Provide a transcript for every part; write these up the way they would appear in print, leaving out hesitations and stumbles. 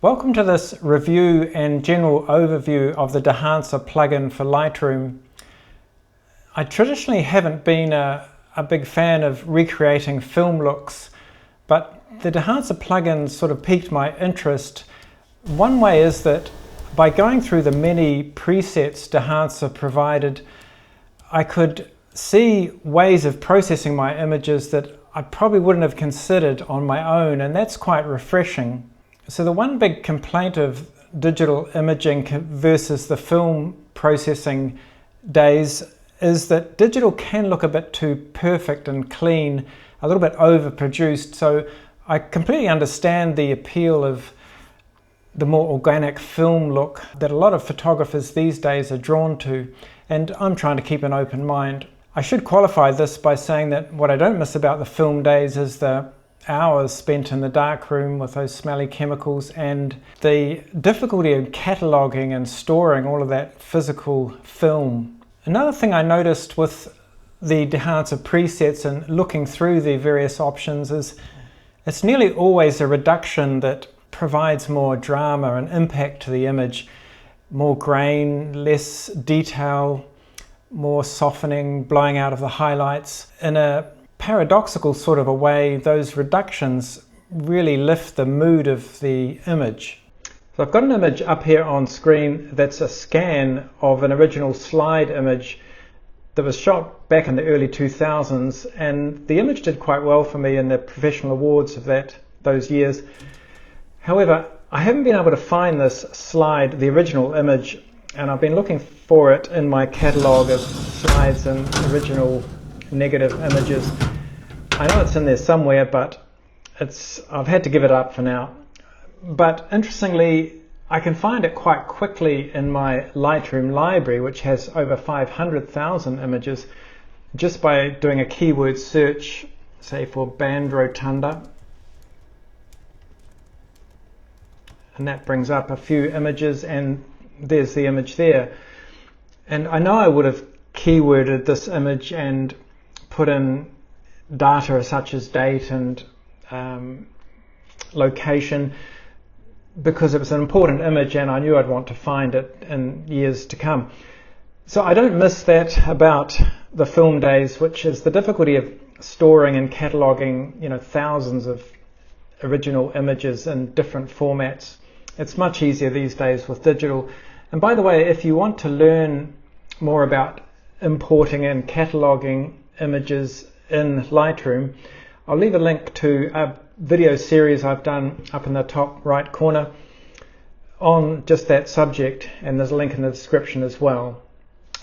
Welcome to this review and general overview of the Dehancer plugin for Lightroom. I traditionally haven't been a big fan of recreating film looks, but the Dehancer plugin sort of piqued my interest. One way is that by going through the many presets Dehancer provided, I could see ways of processing my images that I probably wouldn't have considered on my own, and that's quite refreshing. So the one big complaint of digital imaging versus the film processing days is that digital can look a bit too perfect and clean, a little bit overproduced. So I completely understand the appeal of the more organic film look that a lot of photographers these days are drawn to, and I'm trying to keep an open mind. I should qualify this by saying that what I don't miss about the film days is the hours spent in the darkroom with those smelly chemicals and the difficulty of cataloging and storing all of that physical film. Another thing I noticed with the Dehancer presets and looking through the various options is it's nearly always a reduction that provides more drama and impact to the image. More grain, less detail, more softening, blowing out of the highlights. In a paradoxical sort of a way, those reductions really lift the mood of the image. So I've got an image up here on screen that's a scan of an original slide image that was shot back in the early 2000s, and the image did quite well for me in the professional awards of those years. However, I haven't been able to find this slide, the original image, and I've been looking for it in my catalogue of slides and original negative images. I know it's in there somewhere, but I've had to give it up for now. But interestingly, I can find it quite quickly in my Lightroom library, which has over 500,000 images, just by doing a keyword search, say for band rotunda. And that brings up a few images, and there's the image there. And I know I would have keyworded this image and put in data such as date and location because it was an important image and I knew I'd want to find it in years to come. So I don't miss that about the film days, which is the difficulty of storing and cataloguing, thousands of original images in different formats. It's much easier these days with digital. And by the way, if you want to learn more about importing and cataloguing images in Lightroom, I'll leave a link to a video series I've done up in the top right corner on just that subject, and there's a link in the description as well.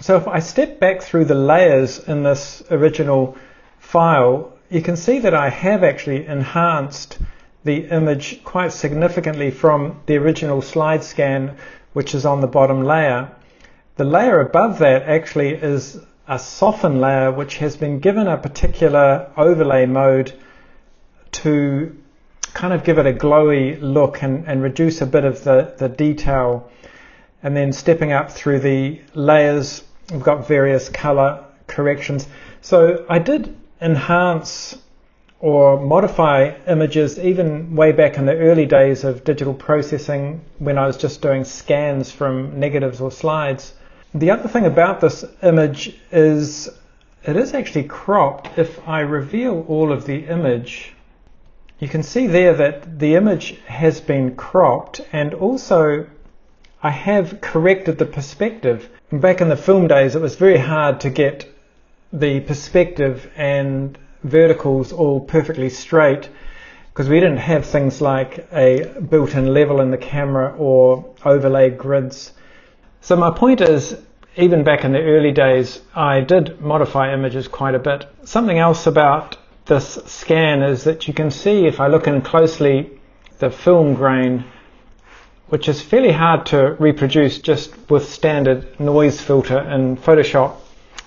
So if I step back through the layers in this original file, you can see that I have actually enhanced the image quite significantly from the original slide scan, which is on the bottom layer. The layer above that actually is a soften layer, which has been given a particular overlay mode to kind of give it a glowy look and reduce a bit of the detail. And then stepping up through the layers, we've got various color corrections. So I did enhance or modify images even way back in the early days of digital processing when I was just doing scans from negatives or slides. The other thing about this image is it is actually cropped. If I reveal all of the image, you can see there that the image has been cropped, and also I have corrected the perspective. Back in the film days, it was very hard to get the perspective and verticals all perfectly straight because we didn't have things like a built-in level in the camera or overlay grids. So my point is, even back in the early days, I did modify images quite a bit. Something else about this scan is that you can see, if I look in closely, the film grain, which is fairly hard to reproduce just with standard noise filter in Photoshop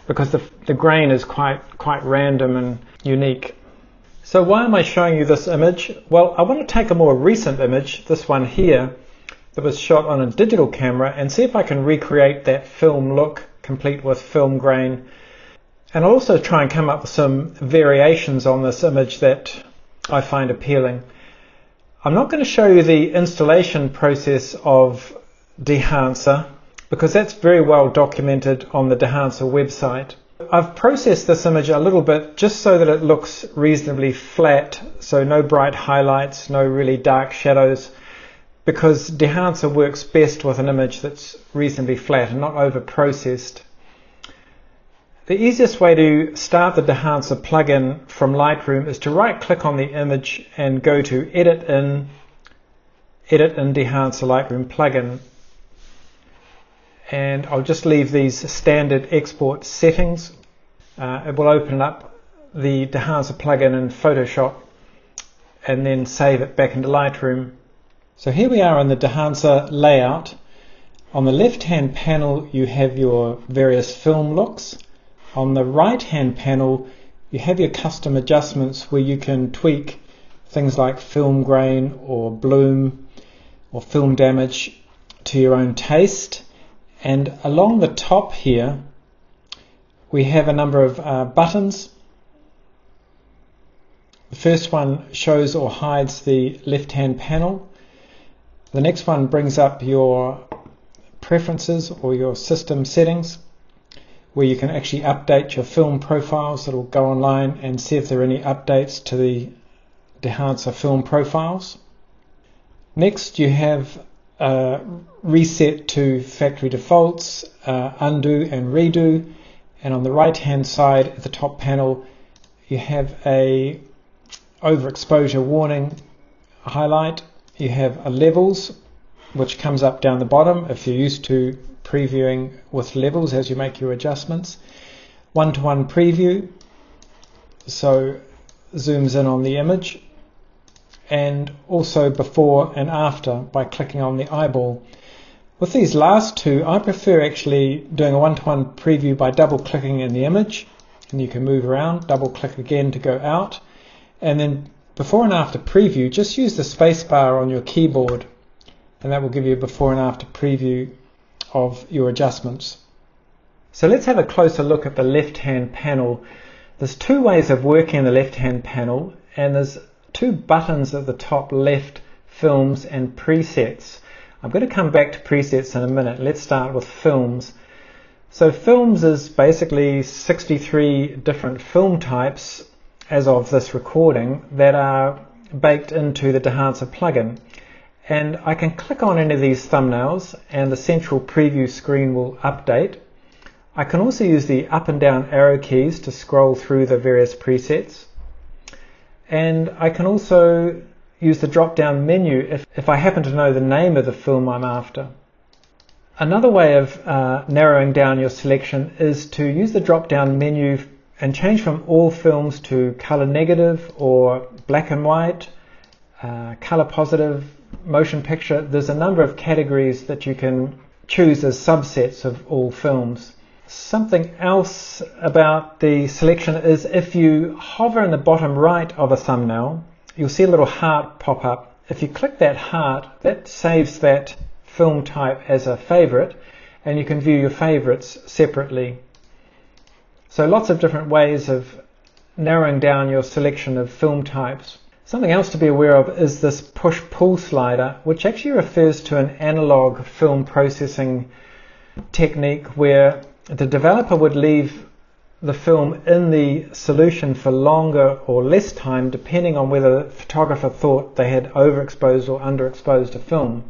because the grain is quite random and unique. So why am I showing you this image? Well, I want to take a more recent image, this one here, that was shot on a digital camera, and see if I can recreate that film look complete with film grain, and also try and come up with some variations on this image that I find appealing. I'm not going to show you the installation process of Dehancer because that's very well documented on the Dehancer website. I've processed this image a little bit just so that it looks reasonably flat, so no bright highlights, no really dark shadows, because Dehancer works best with an image that's reasonably flat and not over processed. The easiest way to start the Dehancer plugin from Lightroom is to right click on the image and go to Edit in Dehancer Lightroom plugin. And I'll just leave these standard export settings. It will open up the Dehancer plugin in Photoshop and then save it back into Lightroom. So here we are in the Dehancer layout. On the left hand panel you have your various film looks. On the right hand panel you have your custom adjustments where you can tweak things like film grain or bloom or film damage to your own taste. And along the top here we have a number of buttons. The first one shows or hides the left hand panel. The next one brings up your preferences or your system settings, where you can actually update your film profiles. It'll go online and see if there are any updates to the Dehancer film profiles. Next you have reset to factory defaults, undo and redo, and on the right hand side at the top panel you have a overexposure warning highlight. You have a levels which comes up down the bottom if you're used to previewing with levels as you make your adjustments. One-to-one preview, so zooms in on the image, and also before and after by clicking on the eyeball. With these last two, I prefer actually doing a one-to-one preview by double clicking in the image, and you can move around, double click again to go out, and then before and after preview, just use the space bar on your keyboard and that will give you a before and after preview of your adjustments. So let's have a closer look at the left hand panel. There's two ways of working in the left hand panel, and there's two buttons at the top left, films and presets. I'm going to come back to presets in a minute. Let's start with films. So films is basically 63 different film types as of this recording that are baked into the Dehancer plugin. And I can click on any of these thumbnails and the central preview screen will update. I can also use the up and down arrow keys to scroll through the various presets. And I can also use the drop down menu if I happen to know the name of the film I'm after. Another way of narrowing down your selection is to use the drop down menu and change from all films to color negative or black and white, color positive, motion picture. There's a number of categories that you can choose as subsets of all films. Something else about the selection is if you hover in the bottom right of a thumbnail, you'll see a little heart pop up. If you click that heart, that saves that film type as a favorite, and you can view your favorites separately. So lots of different ways of narrowing down your selection of film types. Something else to be aware of is this push-pull slider, which actually refers to an analog film processing technique where the developer would leave the film in the solution for longer or less time depending on whether the photographer thought they had overexposed or underexposed a film.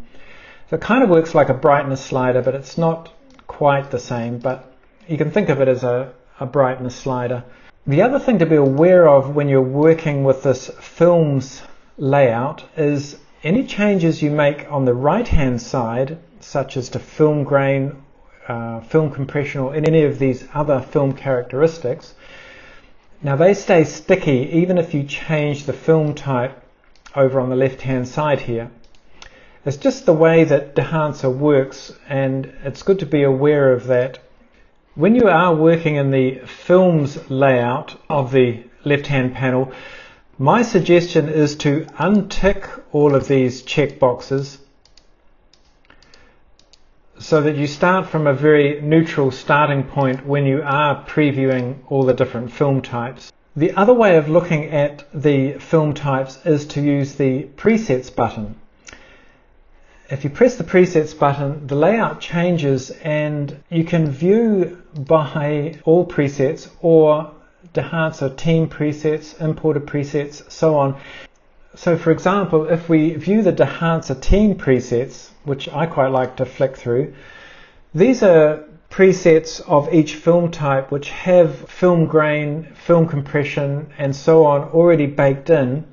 So it kind of works like a brightness slider, but it's not quite the same, but you can think of it as a brightness slider. The other thing to be aware of when you're working with this films layout is any changes you make on the right hand side, such as to film grain, film compression, or any of these other film characteristics. Now they stay sticky even if you change the film type over on the left hand side here. It's just the way that Dehancer works, and it's good to be aware of that. When you are working in the films layout of the left hand panel, my suggestion is to untick all of these checkboxes so that you start from a very neutral starting point when you are previewing all the different film types. The other way of looking at the film types is to use the presets button. If you press the presets button, the layout changes and you can view by all presets or Dehancer Team presets, imported presets, so on. So for example, if we view the Dehancer Team presets, which I quite like to flick through, these are presets of each film type which have film grain, film compression and so on already baked in,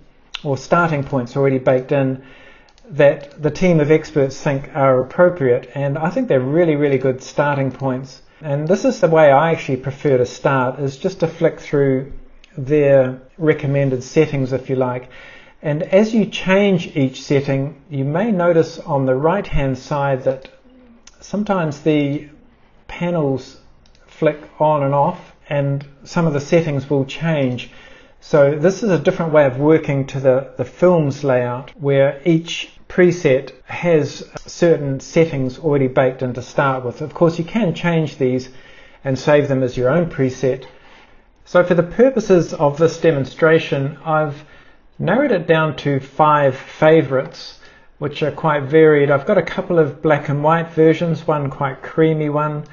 or starting points already baked in, that the team of experts think are appropriate, and I think they're really good starting points. And this is the way I actually prefer to start, is just to flick through their recommended settings, if you like. And as you change each setting, you may notice on the right hand side that sometimes the panels flick on and off and some of the settings will change. So this is a different way of working to the film's layout, where each preset has certain settings already baked in to start with. Of course, you can change these and save them as your own preset. So for the purposes of this demonstration, I've narrowed it down to 5 favorites, which are quite varied. I've got a couple of black and white versions, one quite creamy one,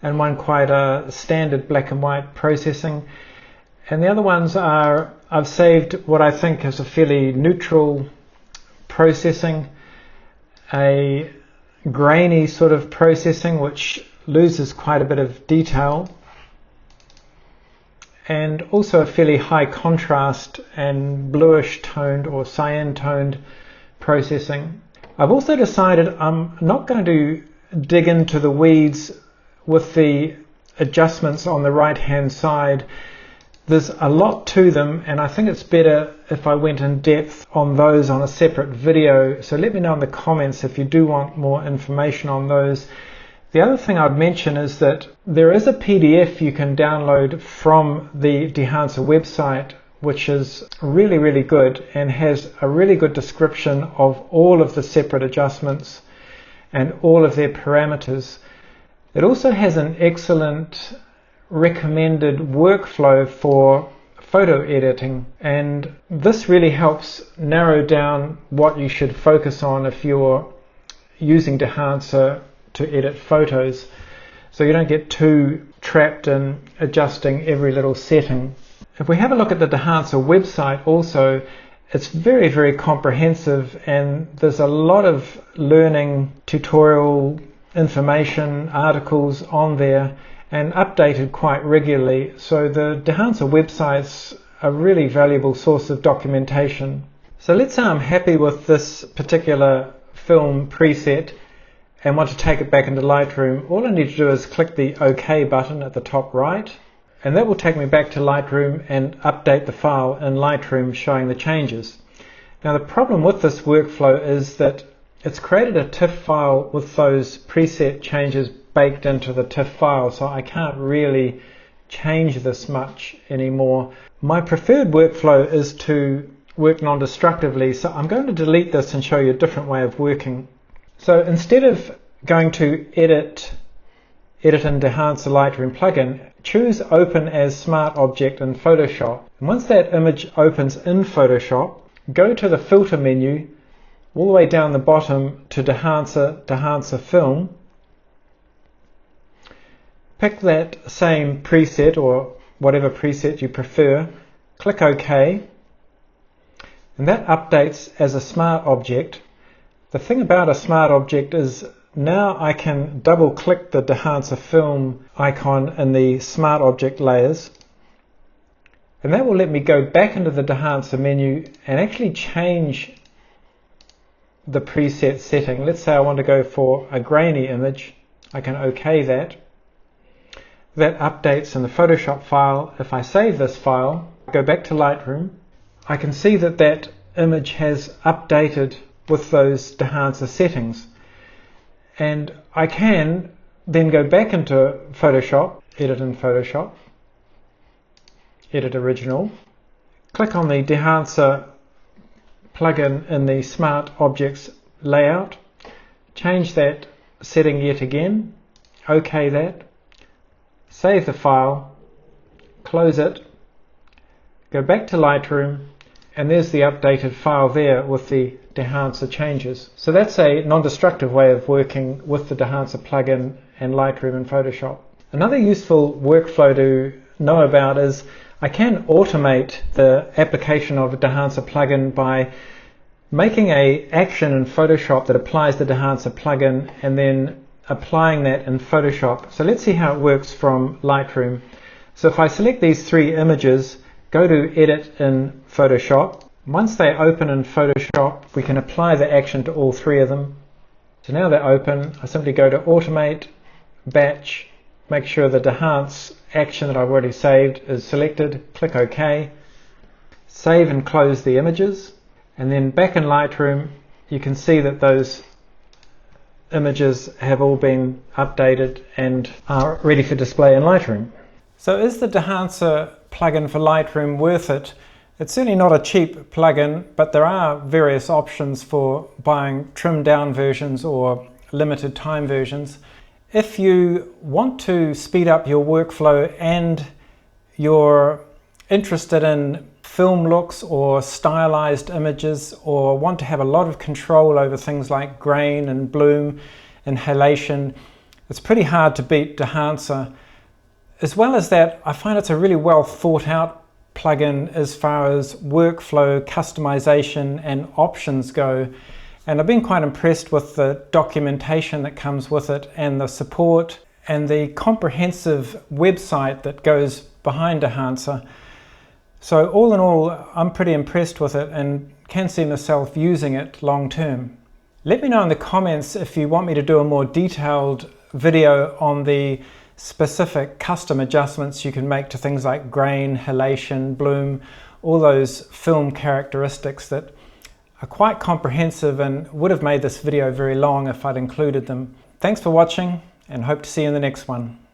and one quite a standard black and white processing. And the other ones are, I've saved what I think is a fairly neutral processing, a grainy sort of processing which loses quite a bit of detail, and also a fairly high contrast and bluish toned or cyan toned processing. I've also decided I'm not going to dig into the weeds with the adjustments on the right hand side. There's a lot to them, and I think it's better if I went in depth on those on a separate video. So let me know in the comments if you do want more information on those. The other thing I'd mention is that there is a PDF you can download from the Dehancer website, which is really good and has a really good description of all of the separate adjustments and all of their parameters. It also has an excellent recommended workflow for photo editing, and this really helps narrow down what you should focus on if you're using Dehancer to edit photos, so you don't get too trapped in adjusting every little setting. If we have a look at the Dehancer website also, it's very comprehensive, and there's a lot of learning tutorial information, articles on there, and updated quite regularly. So the Dehancer website's a really valuable source of documentation. So let's say I'm happy with this particular film preset and want to take it back into Lightroom. All I need to do is click the OK button at the top right, and that will take me back to Lightroom and update the file in Lightroom showing the changes. Now the problem with this workflow is that it's created a TIFF file with those preset changes baked into the TIFF file, so I can't really change this much anymore. My preferred workflow is to work non-destructively, so I'm going to delete this and show you a different way of working. So instead of going to edit in Dehancer Lightroom plugin, choose Open as Smart Object in Photoshop. And once that image opens in Photoshop, go to the filter menu all the way down the bottom to Dehancer Film. Pick that same preset or whatever preset you prefer, click OK, and that updates as a smart object. The thing about a smart object is now I can double click the Dehancer Film icon in the smart object layers, and that will let me go back into the Dehancer menu and actually change the preset setting. Let's say I want to go for a grainy image. I can OK that. That updates in the Photoshop file. If I save this file, go back to Lightroom, I can see that that image has updated with those Dehancer settings. And I can then go back into Photoshop, edit in Photoshop, edit original, click on the Dehancer plugin in the Smart Objects layout, change that setting yet again, OK that, save the file, close it, Go back to Lightroom, and there's the updated file there with the Dehancer changes. So that's a non-destructive way of working with the Dehancer plugin and Lightroom and Photoshop. Another useful workflow to know about is I can automate the application of a Dehancer plugin by making an action in Photoshop that applies the Dehancer plugin and then applying that in Photoshop. So let's see how it works from Lightroom. So if I select these three images, go to Edit in Photoshop. Once they open in Photoshop, we can apply the action to all three of them. So now they're open, I simply go to Automate, Batch, make sure the Dehancer action that I've already saved is selected, click OK, save and close the images, and then back in Lightroom you can see that those images have all been updated and are ready for display in Lightroom. So is the Dehancer plugin for Lightroom worth it? It's certainly not a cheap plugin, but there are various options for buying trimmed down versions or limited time versions. If you want to speed up your workflow and you're interested in film looks or stylized images, or want to have a lot of control over things like grain and bloom and halation, it's pretty hard to beat Dehancer. As well as that, I find it's a really well thought out plugin as far as workflow, customization and options go. And I've been quite impressed with the documentation that comes with it and the support and the comprehensive website that goes behind Dehancer. So all in all, I'm pretty impressed with it and can see myself using it long term. Let me know in the comments if you want me to do a more detailed video on the specific custom adjustments you can make to things like grain, halation, bloom, all those film characteristics that are quite comprehensive and would have made this video very long if I'd included them. Thanks for watching and hope to see you in the next one.